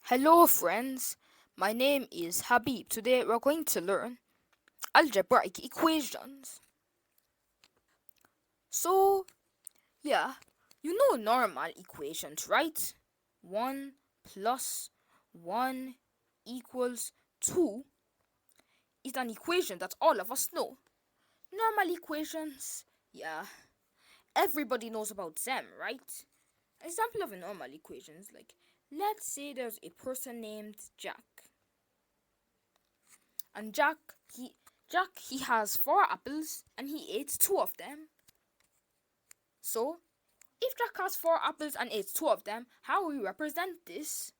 Hello friends, my name is Habib. Today we're going to learn algebraic equations. So, yeah, you know normal equations, right? 1 plus 1 equals 2 is an equation that all of us know. Normal equations, yeah, everybody knows about them, right? Example of a normal equation is like, let's say there's a person named Jack. And Jack he has 4 apples and he ate 2 of them. So if Jack has 4 apples and ate 2 of them, how will we represent this?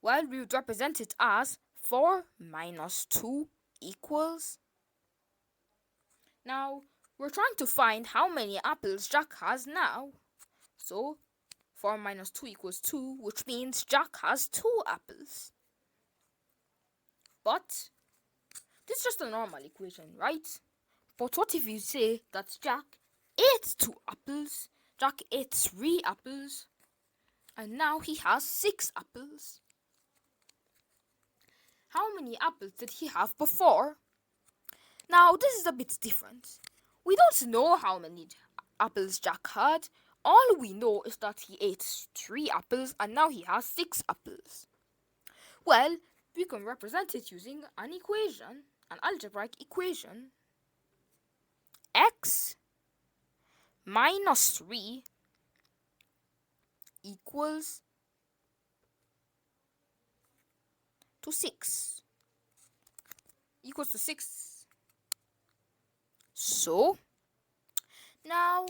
Well, we would represent it as 4 minus 2 equals. Now we're trying to find how many apples Jack has now. So 4 minus 2 equals 2, which means Jack has 2 apples. But this is just a normal equation, right? But what if you say that Jack ate 2 apples, Jack ate 3 apples, and now he has 6 apples? How many apples did he have before? Now, this is a bit different. We don't know how many apples Jack had. All we know is that he ate 3 apples and now he has 6 apples. Well, we can represent it using an equation, an algebraic equation. X minus 3 equals to 6. Equals to 6. So, now,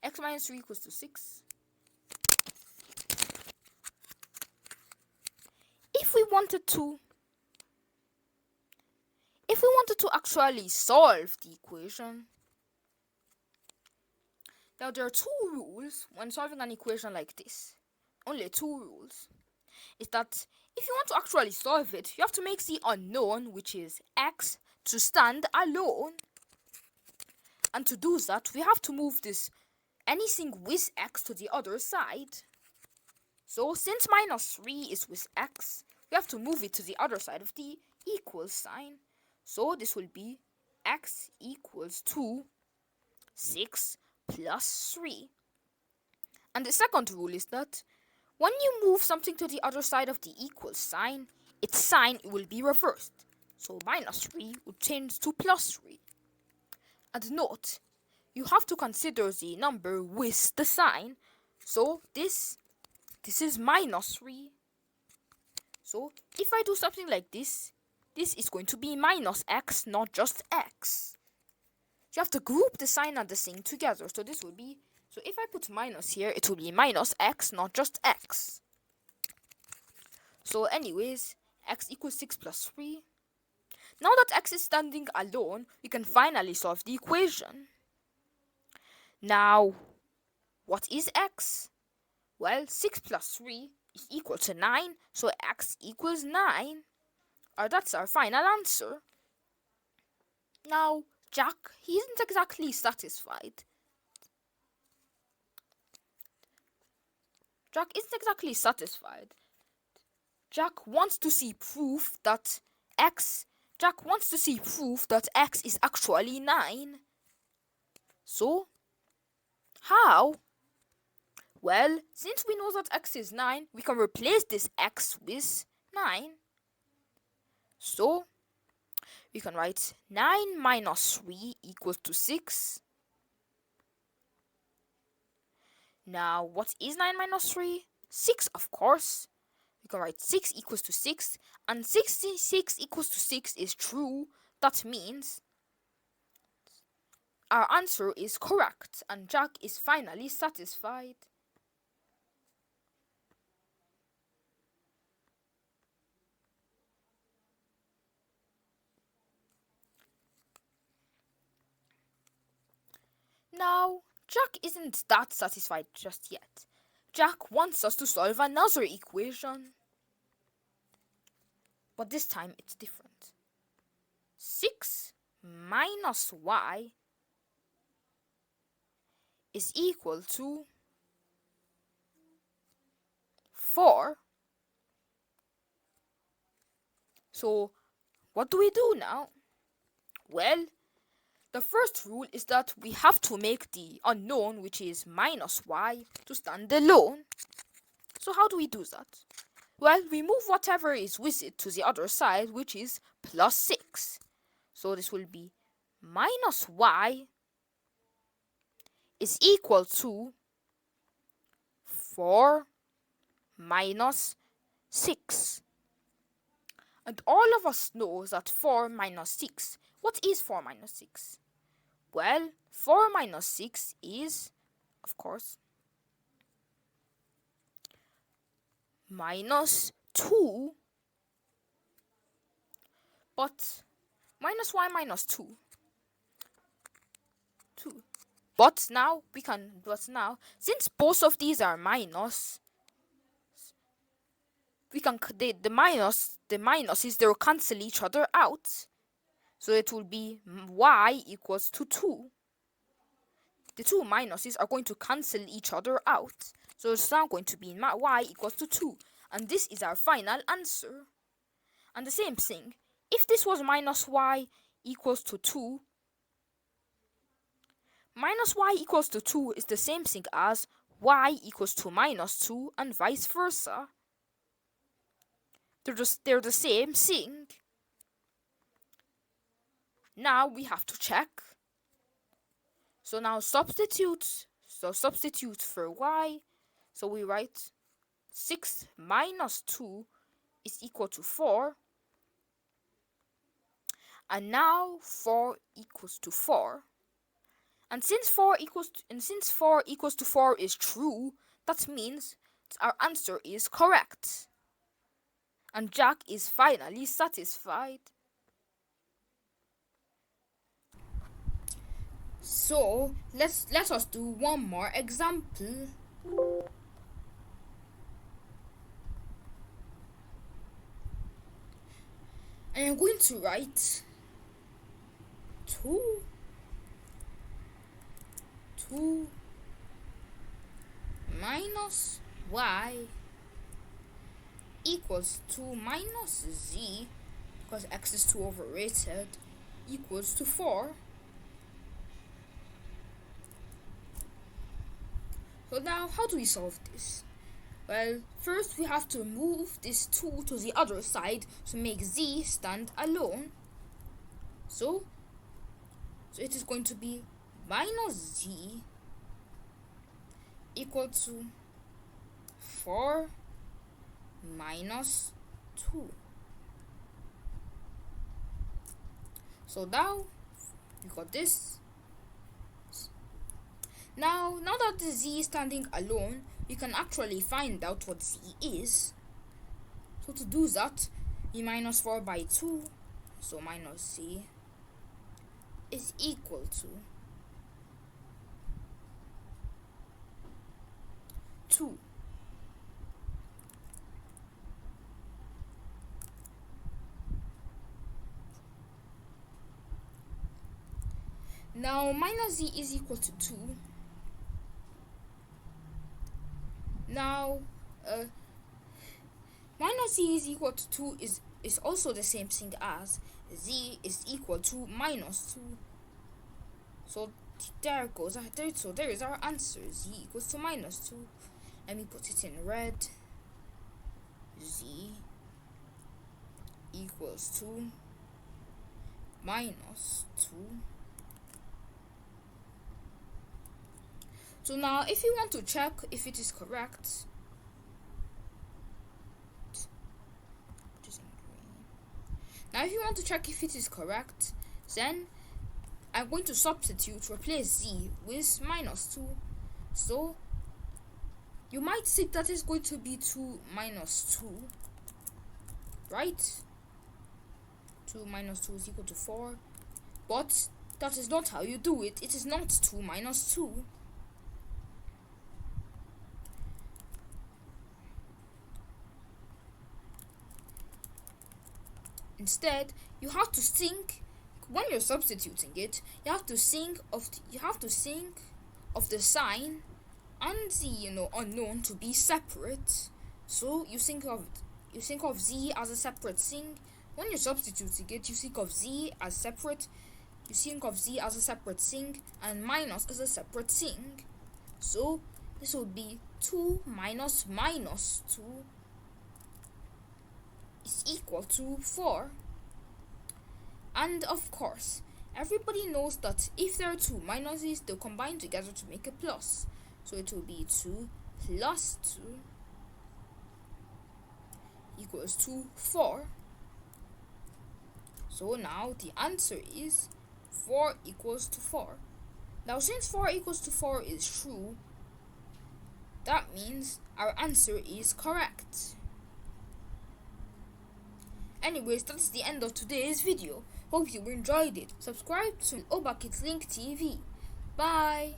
x minus 3 equals to 6. If we wanted to actually solve the equation, now there are 2 rules when solving an equation like this. Only 2 rules. Is that if you want to actually solve it, you have to make the unknown, which is x, to stand alone. And to do that, we have to move this anything with x to the other side. So since minus 3 is with x, we have to move it to the other side of the equal sign. So this will be x equals to 6 plus 3. And the second rule is that when you move something to the other side of the equal sign, its sign will be reversed. So minus 3 will change to plus 3. And note, you have to consider the number with the sign. So this is minus 3. So if I do something like this is going to be minus x, not just x. You have to group the sign and the thing together. So this will be, so if I put minus here, it will be minus x, not just x. So anyways, x equals 6 plus 3. Now that x is standing alone, we can finally solve the equation. Now, what is x? Well, 6 plus 3 is equal to 9, so x equals 9. That's our final answer. Now, Jack, he isn't exactly satisfied. Jack wants to see proof that x is actually 9. So, how? Well, since we know that x is 9, we can replace this x with 9. So, we can write 9 minus 3 equals to 6. Now, what is 9 minus 3? 6, of course. We can write 6 equals to 6, and 66 equals to 6 is true. That means our answer is correct, and Jack is finally satisfied. Now, Jack isn't that satisfied just yet. Jack wants us to solve another equation. But this time it's different. 6 minus y is equal to 4. So what do we do now? Well, the first rule is that we have to make the unknown, which is minus y, to stand alone. So how do we do that? Well, we move whatever is with it to the other side, which is plus 6. So this will be minus y is equal to 4 minus 6. And all of us know that 4 minus 6. What is 4 minus 6? Well, 4 minus 6 is, of course, minus 2. But minus y minus 2. 2. But now, since both of these are minus, we can the minuses, they'll cancel each other out. So it will be y equals to 2. The two minuses are going to cancel each other out. So it's now going to be y equals to 2. And this is our final answer. And the same thing, if this was minus y equals to 2, minus y equals to 2 is the same thing as y equals to minus 2 and vice versa. They're the same thing. Now we have to check. So now substitute. So substitute for y. So we write 6 minus 2 is equal to 4. And now 4 equals to 4. And since 4 equals to 4 is true, that means our answer is correct. And Jack is finally satisfied. So let us do one more example. And I'm going to write 2 minus y equals 2 minus z, because x is too overrated, equals to 4. So now, how do we solve this? Well, first we have to move this 2 to the other side to make z stand alone. So it is going to be minus z equal to 4 minus 2. So now we got this. Now that the z is standing alone, we can actually find out what z is. So to do that, we minus 4 by 2. So minus z is equal to 2. Now minus z is equal to 2. Now minus z is equal to 2 is also the same thing as z is equal to minus 2. So there goes there is our answer. Z equals to minus 2. Let me put it in red. Z equals to minus 2. So now if you want to check if it is correct, then I'm going to replace z with minus 2. So you might think that is going to be 2 minus 2, right? 2 minus 2 is equal to 4. But that is not how you do it. It is not 2 minus 2. Instead, you have to think, when you're substituting it, you have to think of the sign and the unknown to be separate. So you think of z as a separate thing. When you're substituting it, you think of z as separate. You think of z as a separate thing and minus as a separate thing. So this would be 2 minus minus 2 is equal to 4. And of course, everybody knows that if there are two minuses, they'll combine together to make a plus. So it will be 2 plus 2 equals to 4. So now the answer is 4 equals to 4. Now since 4 equals to 4 is true, that means our answer is correct. Anyways, that's the end of today's video. Hope you enjoyed it. Subscribe to ObaKids Link TV. Bye.